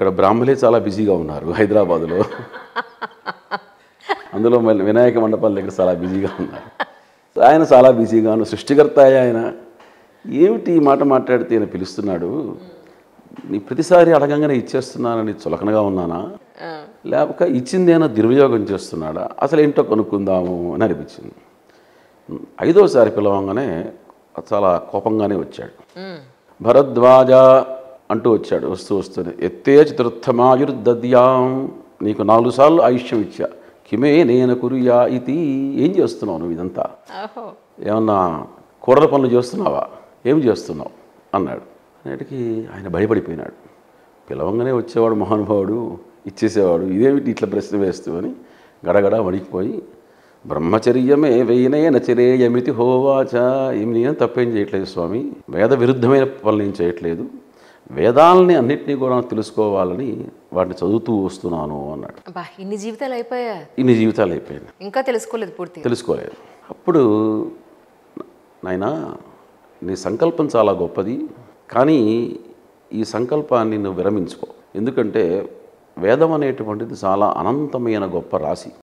ఇక్కడ బ్రాహ్మలే చాలా బిజీగా ఉన్నారు హైదరాబాదులో. అందులో మళ్ళీ వినాయక మండపాల దగ్గర చాలా బిజీగా ఉన్నారు. ఆయన చాలా బిజీగాను, సృష్టికర్త ఆయన. ఏమిటి ఈ మాట మాట్లాడితే ఆయన పిలుస్తున్నాడు, నీ ప్రతిసారి అడగంగానే ఇచ్చేస్తున్నానని చులకనగా ఉన్నానా, లేక ఇచ్చిందేనా దుర్వినియోగం చేస్తున్నాడా, అసలు ఏంటో కనుక్కుందాము అని అనిపించింది. 5వసారి పిలవంగానే చాలా కోపంగానే వచ్చాడు. భరద్వాజ అంటూ వచ్చాడు. వస్తూనే ఎత్తే చతుర్థమాయుర్దద్యాం, నీకు 4 సార్లు ఆయుష్యం ఇచ్చా, కిమే నేను కురియా ఇది, ఏం చేస్తున్నావు నువ్వు ఇదంతా, ఏమన్నా కూడల పనులు చేస్తున్నావా, ఏం చేస్తున్నావు అన్నాడు. అన్నిటికీ ఆయన భయపడిపోయినాడు. పిలవంగానే వచ్చేవాడు మహానుభావుడు, ఇచ్చేసేవాడు, ఇదేమిటి ఇట్లా ప్రశ్న వేస్తూ అని గడగడ వణికిపోయి, బ్రహ్మచర్యమే వేయనైన చరేయమితి హోవాచ, నేను తప్పేం చేయట్లేదు స్వామి, వేద విరుద్ధమైన పనులు ఏం చేయట్లేదు, వేదాలని అన్నింటినీ కూడా తెలుసుకోవాలని వాటిని చదువుతూ వస్తున్నాను అన్నాడు. ఇన్ని జీవితాలు అయిపోయాయి, ఇన్ని జీవితాలు అయిపోయింది, ఇంకా తెలుసుకోలేదు, పూర్తి తెలుసుకోలేదు. అప్పుడు నాయనా, నీ సంకల్పం చాలా గొప్పది, కానీ ఈ సంకల్పాన్ని నువ్వు విరమించుకో. ఎందుకంటే వేదం అనేటువంటిది చాలా అనంతమైన గొప్ప రాశి.